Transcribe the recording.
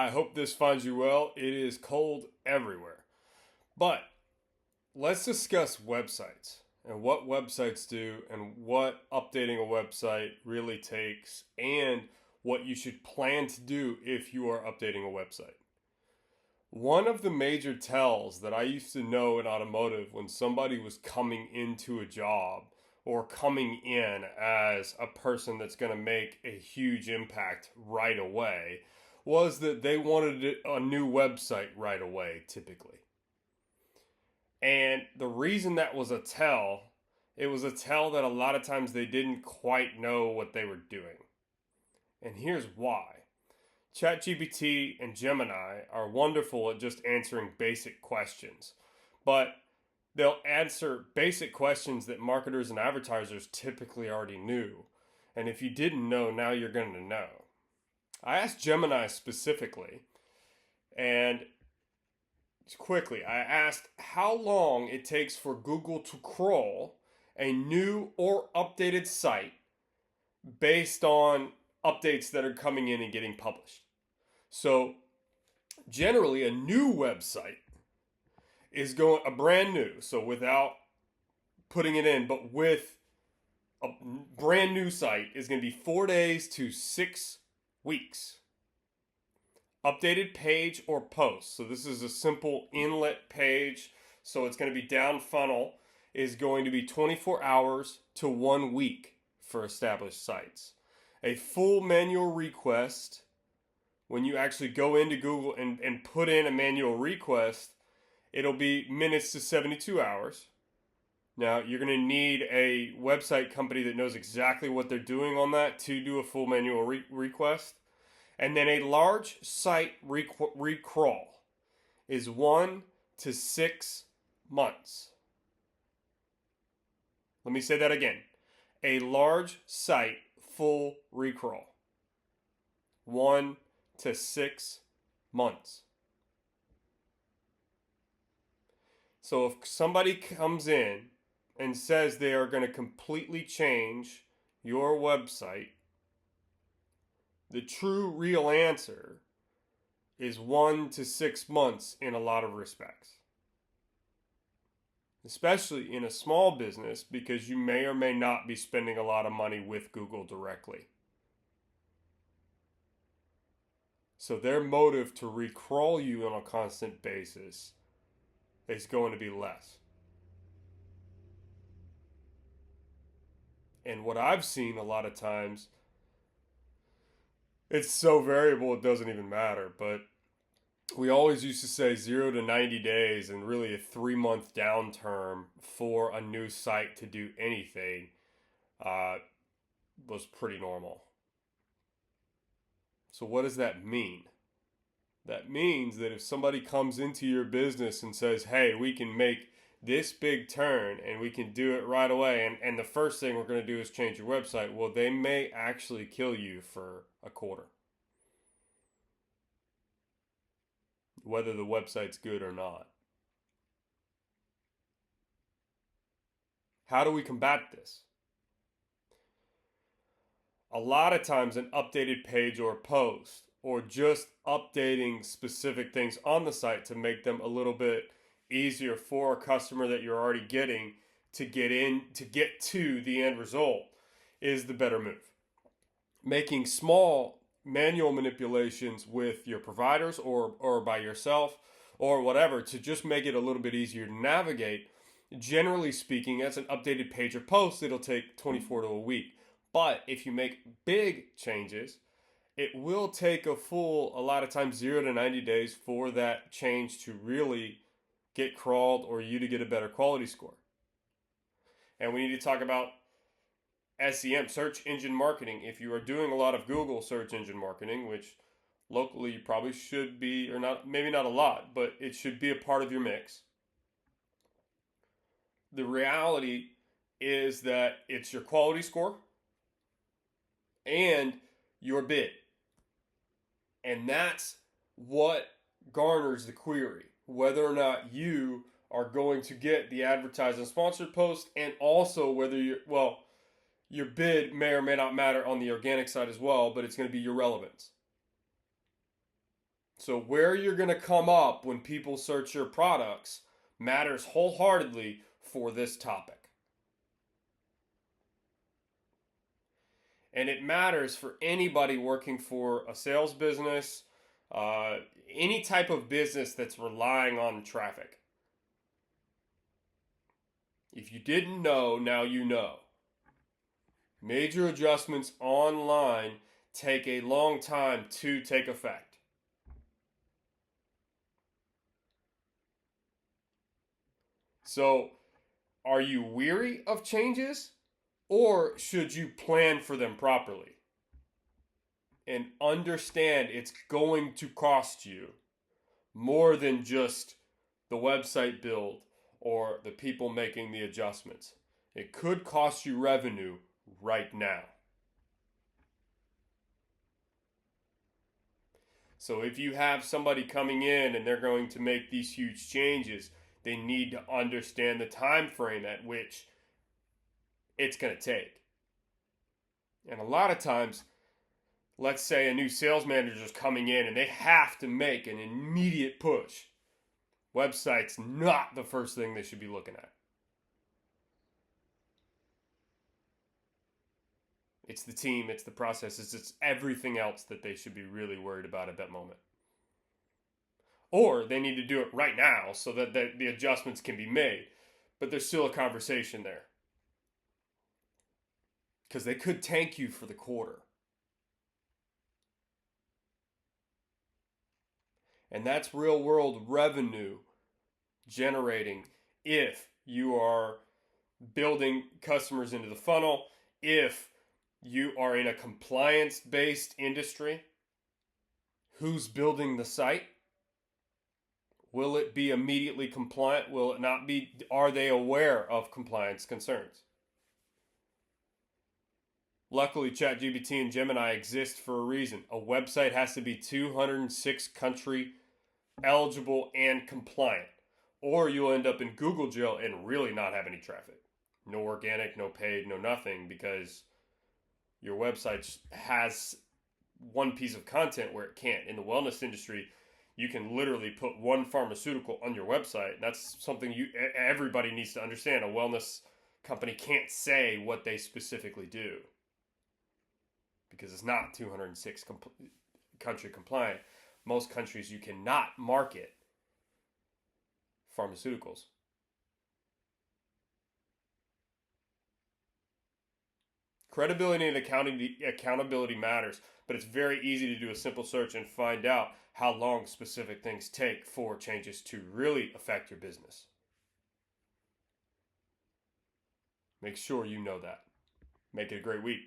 I hope this finds you well. It is cold everywhere. But let's discuss websites and what websites do and what updating a website really takes and what you should plan to do if you are updating a website. One of the major tells that I used to know in automotive when somebody was coming into a job or coming in as a person that's going to make a huge impact right away was that they wanted a new website right away, typically. And the reason that was a tell, it was a tell that a lot of times they didn't quite know what they were doing. And here's why. ChatGPT and Gemini are wonderful at just answering basic questions, but they'll answer basic questions that marketers and advertisers typically already knew. And if you didn't know, now you're going to know. I asked Gemini specifically, and quickly, I asked how long it takes for Google to crawl a new or updated site based on updates that are coming in and getting published. So generally a new website is going a brand new, so without putting it in, but with a brand new site is going to be 4 days to 6 weeks. Updated page or post. So this is a simple inlet page, so it's going to be down funnel, is going to be 24 hours to 1 week for established sites. A full manual request, when you actually go into Google and put in a manual request, it'll be minutes to 72 hours. Now, you're going to need a website company that knows exactly what they're doing on that to do a full manual request. And then a large site recrawl is 1 to 6 months. Let me say that again. A large site full recrawl. 1 to 6 months. So if somebody comes in and says they are going to completely change your website, the true real answer is 1 to 6 months in a lot of respects. Especially in a small business, because you may or may not be spending a lot of money with Google directly. So their motive to recrawl you on a constant basis is going to be less. And what I've seen a lot of times, it's so variable it doesn't even matter, but we always used to say 0 to 90 days and really a 3-month down term for a new site to do anything was pretty normal. So what does that mean? That means that if somebody comes into your business and says, hey, we can make this big turn and we can do it right away, and the first thing we're going to do is change your website, well, they may actually kill you for a quarter, whether the website's good or not. How do we combat this? A lot of times an updated page or post, or just updating specific things on the site to make them a little bit easier for a customer that you're already getting to get to the end result, is the better move. Making small manual manipulations with your providers or by yourself or whatever to just make it a little bit easier to navigate. Generally speaking, as an updated page or post, it'll take 24 to a week. But if you make big changes, it will take a lot of times 0 to 90 days for that change to really get crawled or you to get a better quality score. And we need to talk about SEM, search engine marketing. If you are doing a lot of Google search engine marketing, which locally you probably should be, or not, maybe not a lot, but it should be a part of your mix. The reality is that it's your quality score and your bid. And that's what garners the query, whether or not you are going to get the advertised and sponsored post, and also whether your bid may or may not matter on the organic side as well, but it's going to be your relevance. So where you're going to come up when people search your products matters wholeheartedly for this topic. And it matters for anybody working for a sales business, any type of business that's relying on traffic. If you didn't know, now you know. Major adjustments online take a long time to take effect. So, are you weary of changes, or should you plan for them properly and understand it's going to cost you more than just the website build or the people making the adjustments? It could cost you revenue right now. So if you have somebody coming in and they're going to make these huge changes, they need to understand the time frame at which it's going to take. And a lot of times, let's say a new sales manager is coming in and they have to make an immediate push. Website's not the first thing they should be looking at. It's the team, it's the processes, it's everything else that they should be really worried about at that moment. Or they need to do it right now so that the adjustments can be made. But there's still a conversation there. Because they could tank you for the quarter. And that's real world revenue generating if you are building customers into the funnel, if you are in a compliance based industry. Who's building the site? Will it be immediately compliant? Will it not be? Are they aware of compliance concerns? Luckily, ChatGPT and Gemini exist for a reason. A website has to be 206 country eligible and compliant, or you'll end up in Google jail and really not have any traffic. No organic, no paid, no nothing, because your website has one piece of content where it can't. In the wellness industry, you can literally put one pharmaceutical on your website. That's something everybody needs to understand. A wellness company can't say what they specifically do because it's not 206 country compliant. Most countries you cannot market pharmaceuticals. Credibility and accountability matters, but it's very easy to do a simple search and find out how long specific things take for changes to really affect your business. Make sure you know that. Make it a great week.